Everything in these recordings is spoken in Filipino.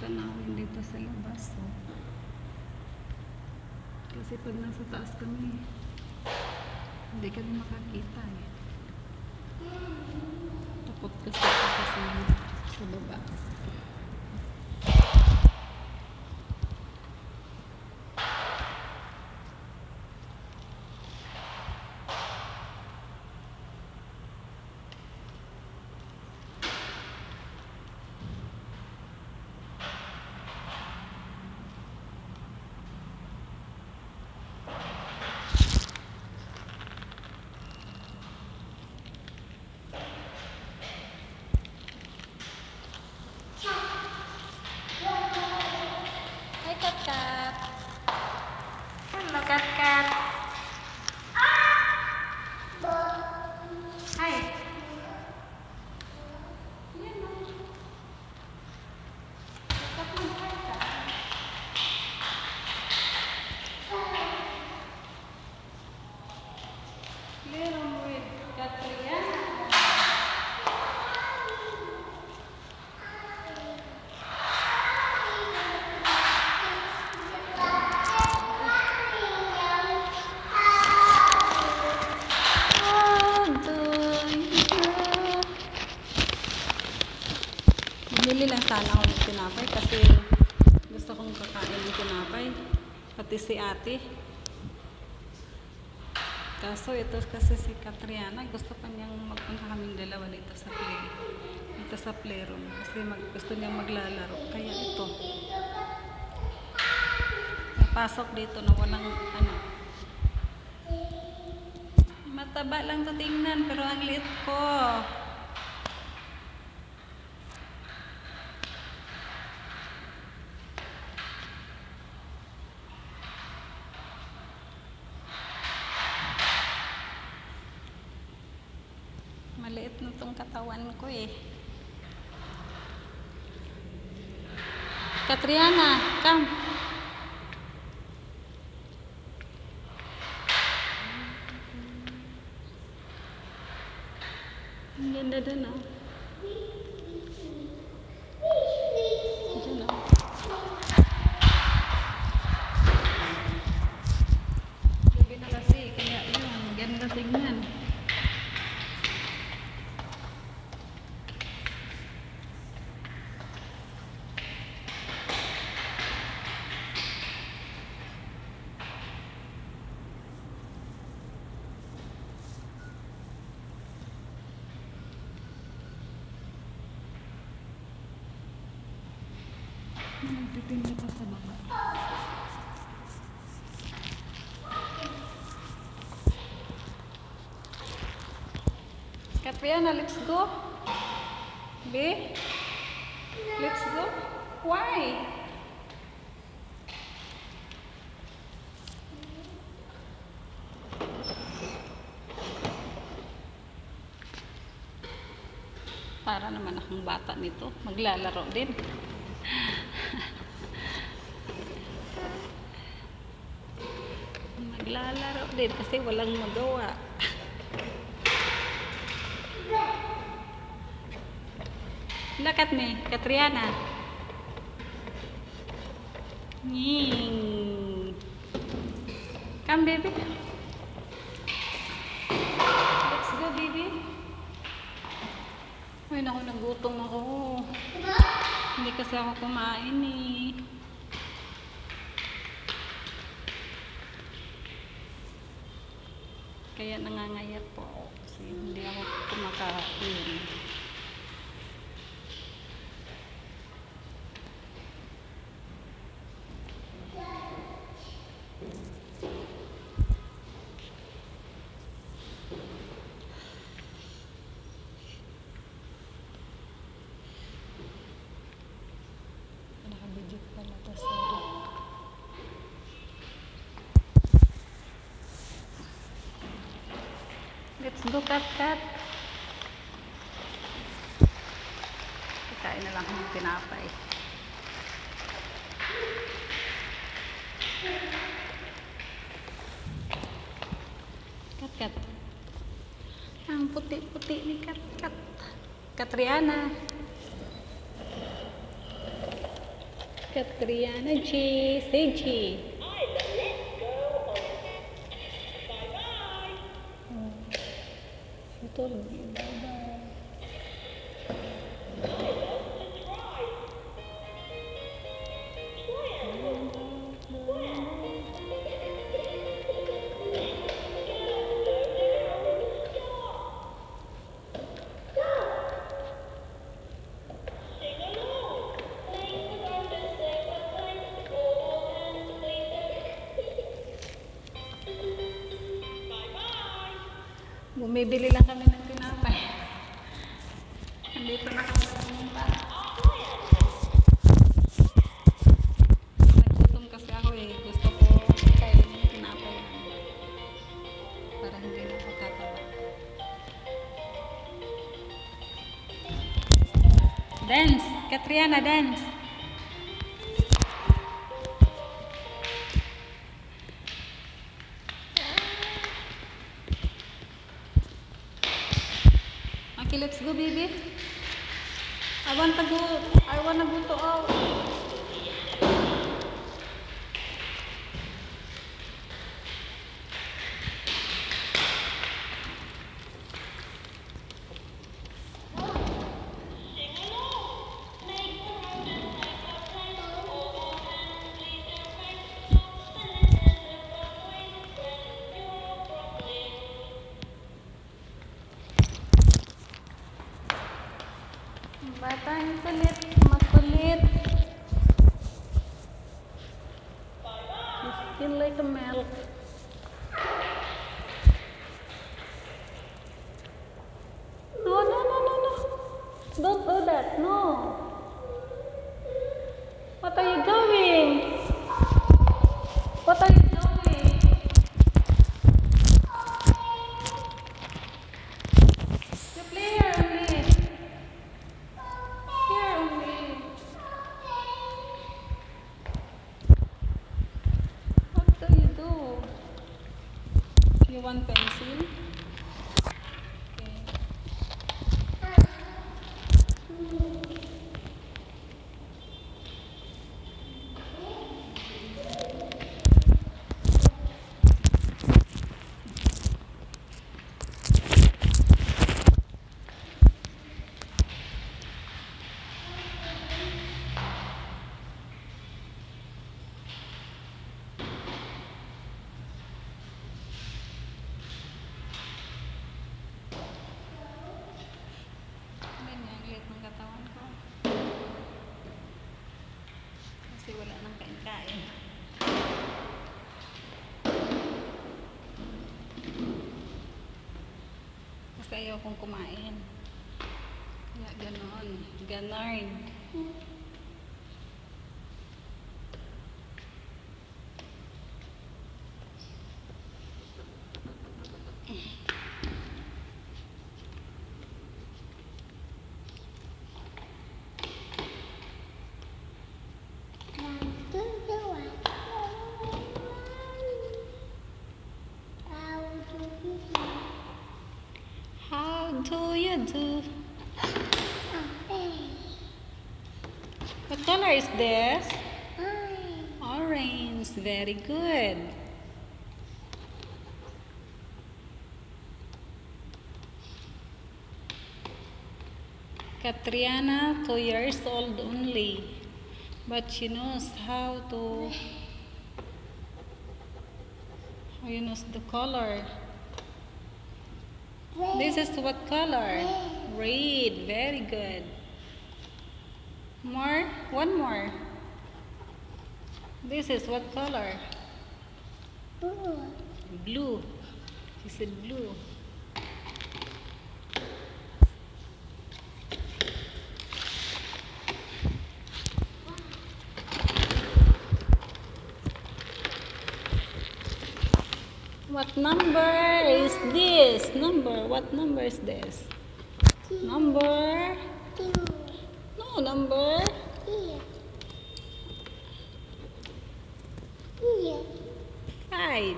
tanawin dito sa labas. So. Kasi pag nasa taas kami, hindi kami makakita eh. Takot kasi ako sa silid sa baba. Kat. Hello, Kat. Hi. Little with Katriana. Bumili lang sana ako ng tinapay kasi gusto kong kakain ng tinapay. Pati si ate. Kaso ito kasi si Katriana, gusto pa niyang magpunta kaming dalawa dito sa playroom. Kasi gusto niyang maglalaro. Kaya ito. Napasok dito na walang ano. Mataba lang to tingnan pero ang liit ko. Maliit na tong katawan ko eh. Katriana, come. Ang ganda dun oh. Dun oh. Gabi na kasi, kaya yun, ganda tingnan. Nagtitinda pa sa baba. Katriana, let's go. Be? Let's go. Why? Para naman akong bata nito. Maglalaro din. Maglalaro din kasi walang magawa. Look at me, Katriana. Come, baby. Let's go, baby. Uy, naku, nagutom ako. Hindi kasi ako kumain eh. Kaya nangangayat po ako kasi hindi ako kumakain. Nakabidyo pala to, sorry. Let's go, Kat. Kakain na lang ng tinapay. Kat. Ang puti-puti ni Kat. Katriana. Catriana G. Say G. She told me bye-bye. Bumibili lang kami ng tinapay. Andito na kami pumunta. Naggutom kasi ako eh. Gusto ko kainin ng tinapay lang. Para hindi na ako tataba. Dance! Catriana, dance! Okay, let's go, baby. I wanna go to out. Batang kulit, makulit. Skin like a milk. No, no, no, no, no. Don't do that, no. What are you doing? What are you doing? You play here only. Here only. What do you do? You want pencil? Okay. Ng katawan ko kasi wala nang kain-kain. Kasi ayaw kong kumain kaya ganon. How do you do? What color is this? Orange. Very good. Catriana, 2 years old only, but she knows how you knows the color. This is what color? Red. Very good. More? One more. This is what color? Blue. She said blue. What number is this? What number is this? Number? No, number? Five.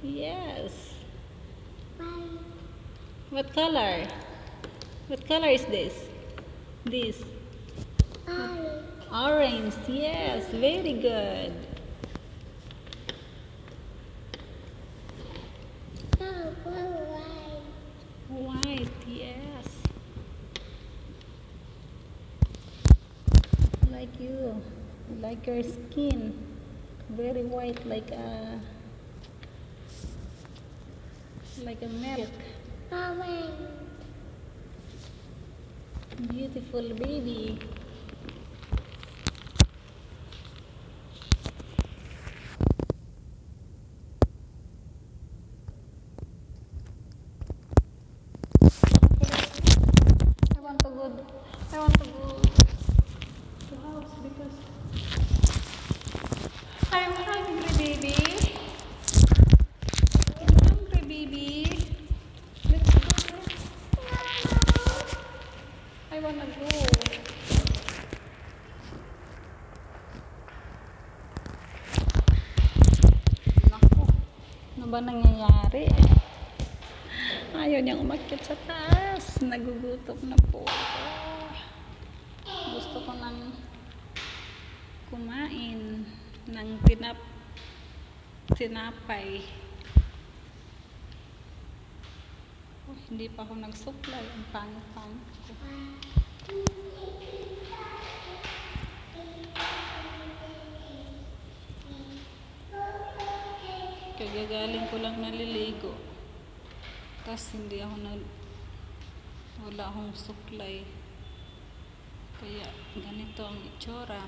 Yes. What color? What color is this? This. Orange, yes, very good. White, yes. Like you, like your skin, very white, like a milk. Beautiful baby. I want to go. I want to go to house because I'm hungry, baby. I'm hungry, baby. Let's go. I wanna go. Naku, ano ba nangyayari? Ayaw niyang umakyat sa taas. Nagugutom na po ako. Gusto ko nang kumain ng tinapay. Oh, hindi pa ako nagsuklay. Ang pangit-pangit ko. Kagagaling ko lang naliligo. Tapos hindi ako wala akong suklay. Kaya ganito ang itsura.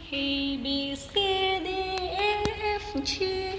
A, B, C, D, E, F, G,